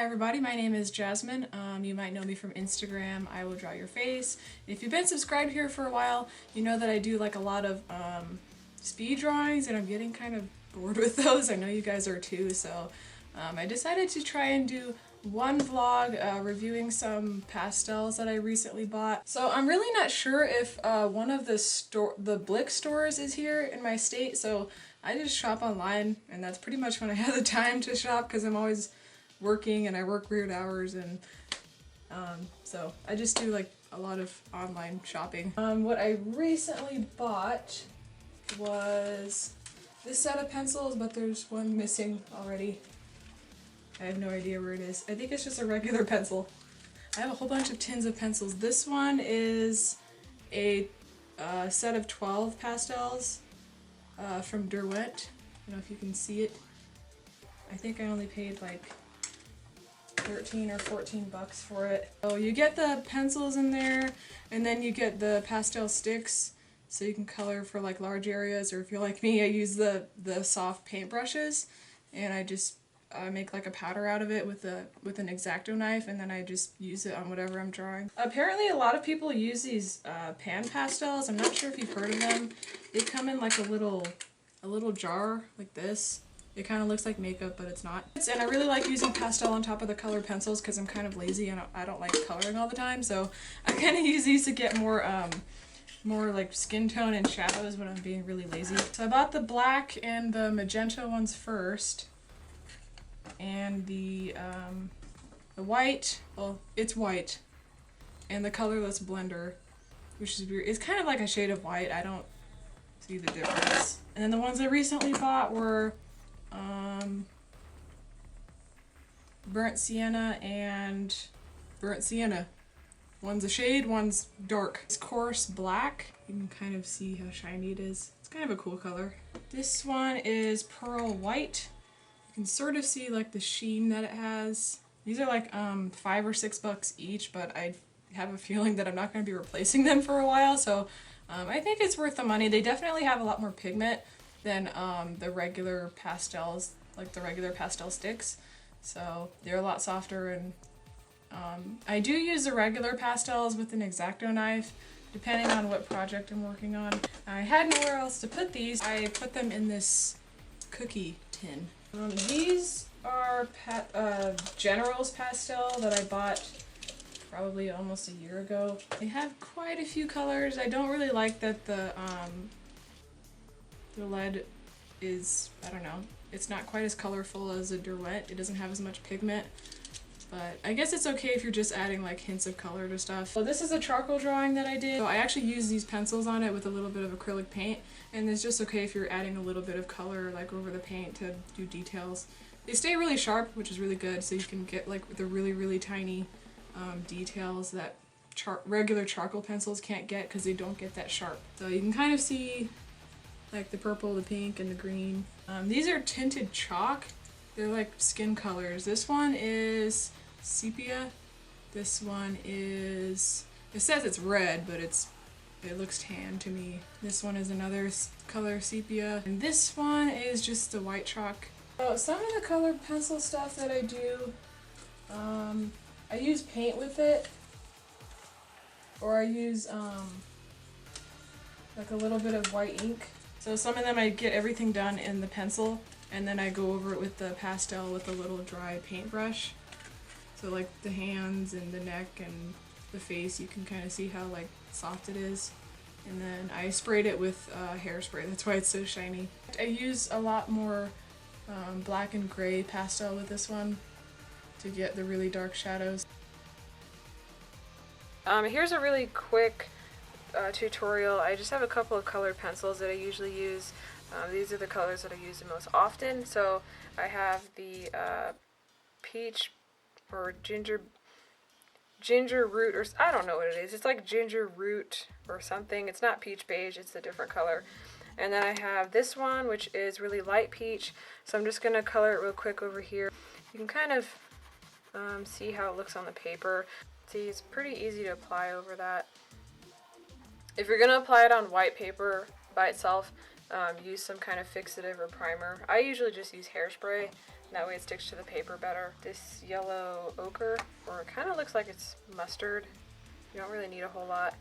Hi everybody, my name is Jasmine. You might know me from Instagram, I Will Draw Your Face. If you've been subscribed here for a while, you know that I do like a lot of speed drawings and I'm getting kind of bored with those. I know you guys are too, so I decided to try and do one vlog reviewing some pastels that I recently bought. So I'm really not sure if one of the Blick stores is here in my state, so I just shop online and that's pretty much when I have the time to shop because I'm always working and I work weird hours, and so I just do like a lot of online shopping. What I recently bought was this set of pencils, but there's one missing already. I have no idea where it is. I think it's just a regular pencil. I have a whole bunch of tins of pencils. This one is a set of 12 pastels from Derwent. I don't know if you can see it. I think I only paid like 13 or 14 bucks for it. So you get the pencils in there, and then you get the pastel sticks so you can color for like large areas, or if you're like me, I use the soft paint brushes and I just make like a powder out of it with an X-Acto knife, and then I just use it on whatever I'm drawing. Apparently a lot of people use these pan pastels. I'm not sure if you've heard of them. They come in like a little jar like this. It kind of looks like makeup, but it's not. And I really like using pastel on top of the colored pencils because I'm kind of lazy and I don't like coloring all the time. So I kind of use these to get more like skin tone and shadows when I'm being really lazy. So I bought the black and the magenta ones first. And the white, well, it's white. And the colorless blender, which is weird. It's kind of like a shade of white. I don't see the difference. And then the ones I recently bought were burnt sienna and burnt sienna. One's a shade, one's dark. It's coarse black. You can kind of see how shiny it is. It's kind of a cool color. This one is pearl white. You can sort of see like the sheen that it has. These are like $5 or $6 each, but I have a feeling that I'm not going to be replacing them for a while, so I think it's worth the money. They definitely have a lot more pigment than the regular pastels, like the regular pastel sticks. So they're a lot softer, and I do use the regular pastels with an X-Acto knife, depending on what project I'm working on. I had nowhere else to put these. I put them in this cookie tin. These are General's pastel that I bought probably almost a year ago. They have quite a few colors. I don't really like that the lead is, I don't know, it's not quite as colorful as a Derwent. It doesn't have as much pigment, but I guess it's okay if you're just adding like hints of color to stuff. So this is a charcoal drawing that I did. So I actually used these pencils on it with a little bit of acrylic paint, and it's just okay if you're adding a little bit of color like over the paint to do details. They stay really sharp, which is really good, so you can get like the really tiny details that regular charcoal pencils can't get because they don't get that sharp. So you can kind of see like the purple, the pink, and the green. These are tinted chalk. They're like skin colors. This one is sepia. This one is, it says it's red, but it looks tan to me. This one is another color, sepia. And this one is just the white chalk. So some of the colored pencil stuff that I do, I use paint with it, or I use like a little bit of white ink. So some of them I get everything done in the pencil, and then I go over it with the pastel with a little dry paintbrush. So like the hands and the neck and the face, you can kind of see how like soft it is. And then I sprayed it with hairspray, that's why it's so shiny. I use a lot more black and gray pastel with this one to get the really dark shadows. Here's a really quick tutorial. I just have a couple of colored pencils that I usually use. These are the colors that I use the most often. So I have the peach or ginger root, or I don't know what it is. It's like ginger root or something. It's not peach beige, it's a different color. And then I have this one, which is really light peach. So I'm just going to color it real quick over here. You can kind of see how it looks on the paper. See, it's pretty easy to apply over that. If you're going to apply it on white paper by itself, use some kind of fixative or primer. I usually just use hairspray, and that way it sticks to the paper better. This yellow ochre, or it kind of looks like it's mustard. You don't really need a whole lot.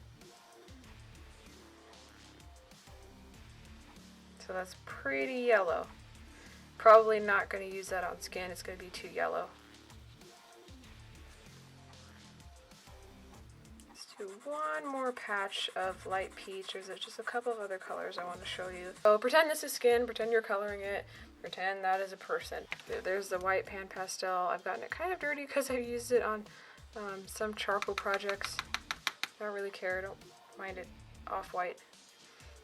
So that's pretty yellow. Probably not going to use that on skin, it's going to be too yellow. Let's do one more patch of light peach. There's just a couple of other colors I want to show you. So pretend this is skin, pretend you're coloring it, pretend that is a person. There's the white pan pastel. I've gotten it kind of dirty because I've used it on some charcoal projects. I don't really care, I don't mind it off-white.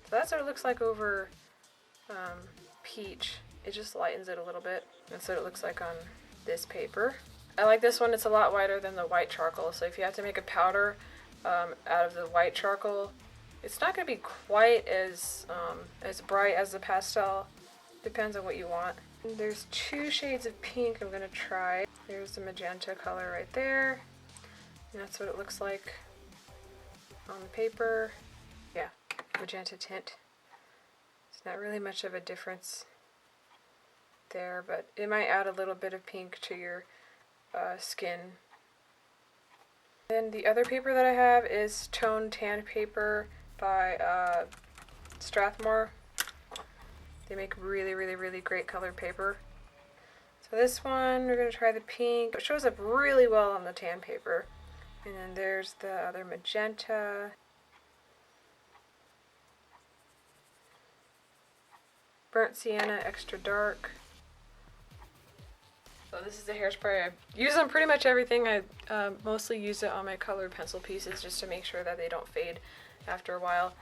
So that's what it looks like over peach. It just lightens it a little bit. That's what it looks like on this paper. I like this one, it's a lot whiter than the white charcoal, so if you have to make a powder out of the white charcoal, it's not going to be quite as bright as the pastel. Depends on what you want. And there's 2 shades of pink I'm going to try. There's the magenta color right there. And that's what it looks like on the paper. Yeah, magenta tint. It's not really much of a difference there, but it might add a little bit of pink to your skin. Then the other paper that I have is toned tan paper by Strathmore. They make really, really, really great colored paper. So this one, we're going to try the pink. It shows up really well on the tan paper. And then there's the other magenta. Burnt sienna, extra dark. So this is the hairspray. I use on pretty much everything. I mostly use it on my colored pencil pieces just to make sure that they don't fade after a while.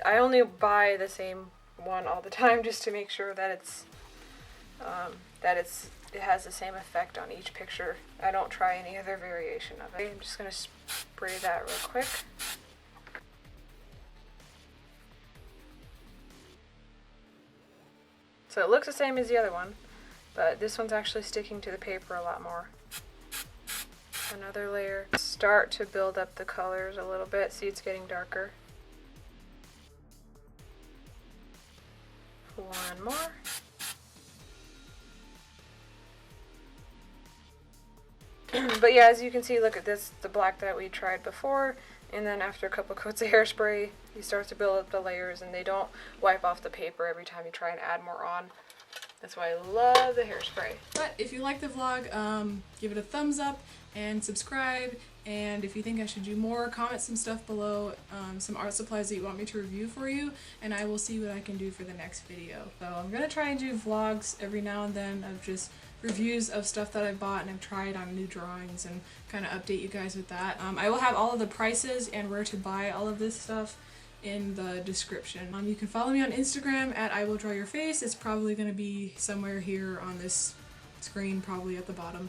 I only buy the same one all the time just to make sure that it has the same effect on each picture. I don't try any other variation of it. I'm just going to spray that real quick. So it looks the same as the other one, but this one's actually sticking to the paper a lot more. Another layer. Start to build up the colors a little bit. See, it's getting darker. One more. But yeah, as you can see, look at this, the black that we tried before, and then after a couple coats of hairspray, you start to build up the layers, and they don't wipe off the paper every time you try and add more on. That's why I love the hairspray. But if you like the vlog, give it a thumbs up and subscribe. And if you think I should do more, comment some stuff below, some art supplies that you want me to review for you, and I will see what I can do for the next video. So I'm going to try and do vlogs every now and then of just reviews of stuff that I've bought and I've tried on new drawings and kind of update you guys with that. I will have all of the prices and where to buy all of this stuff in the description. You can follow me on Instagram at IWillDrawYourFace. It's probably going to be somewhere here on this screen, probably at the bottom.